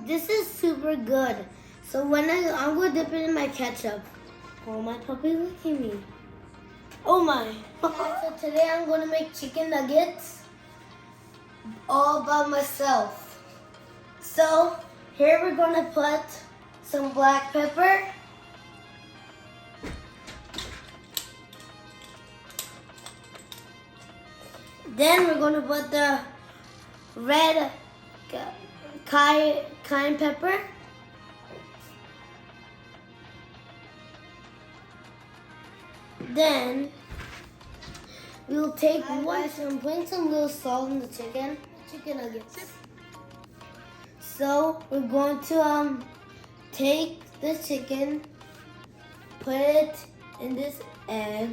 this is super good. So I'm going to dip it in my ketchup. Oh, my puppy, look at me. Oh my. So today I'm going to make chicken nuggets all by myself. So here we're going to put some black pepper. Then we're going to put the red cayenne pepper. Then we'll take and put some little salt in the chicken nuggets. So we're going to take the chicken, put it in this egg.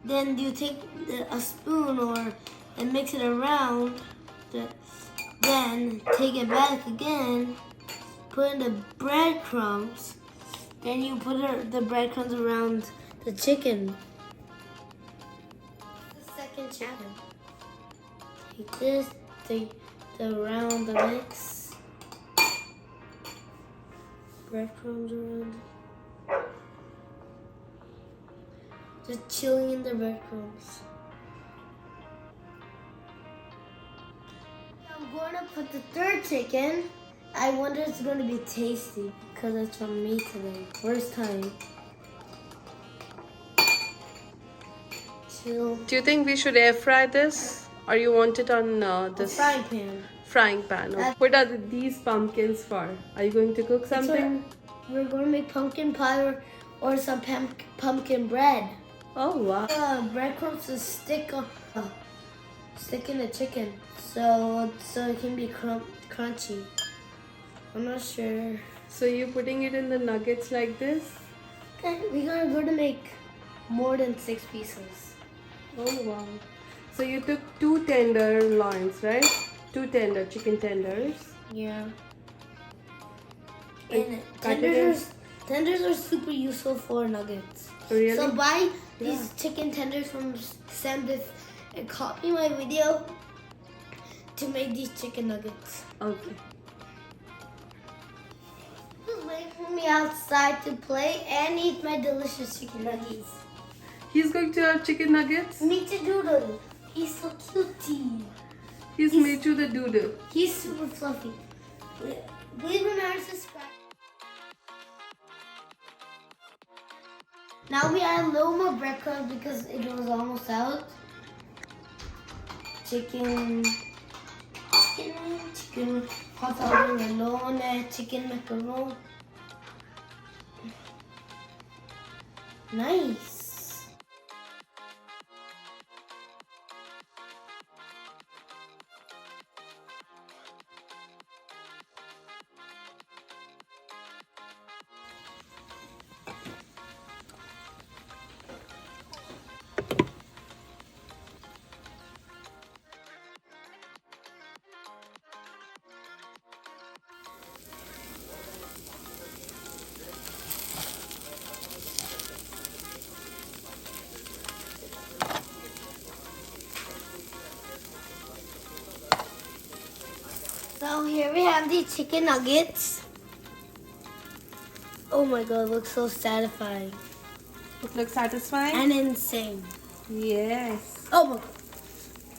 Then you take a spoon and mix it around. Then take it back again, put in the breadcrumbs. Then you put the breadcrumbs around the chicken. The second chicken. Take this, take around the mix. Breadcrumbs around. Just chilling in the breadcrumbs. I'm going to put the third chicken. I wonder if it's going to be tasty because it's from me today. First time. Chill. Do you think we should air fry this? Or you want it on this frying pan? Frying pan. Okay. What are these pumpkins for? Are you going to cook something? We're going to make pumpkin pie or some pumpkin bread. Oh wow. Breadcrumbs to stick in the chicken so it can be crunchy. I'm not sure. So you're putting it in the nuggets like this? Okay, we're going to make more than 6 pieces. Oh wow. So you took 2 tender loins, right? 2 chicken tenders. Yeah. And tenders are super useful for nuggets. Really? So buy these chicken tenders from Samdith and copy my video to make these chicken nuggets. Okay. Just wait for me outside to play and eat my delicious chicken nuggets. He's going to have chicken nuggets? Meet Doodle. He's so cutie. He's Mechu the Doodle. He's super fluffy. Please remember to subscribe. Now we add a little more breadcrumbs because it was almost out. Chicken patatang melon, chicken macaron. Nice. So here we have the chicken nuggets. Oh my god, it looks so satisfying. It looks satisfying? And insane. Yes. Oh my god.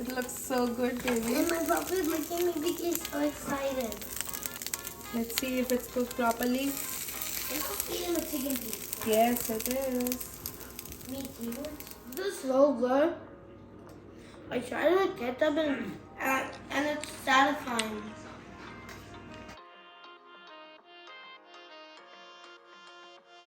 It looks so good, baby. And my papa is making me become so excited. Let's see if it's cooked properly. It's cooking a chicken piece. Yes, it is. Me too. This is so good. I tried to get them and it's satisfying.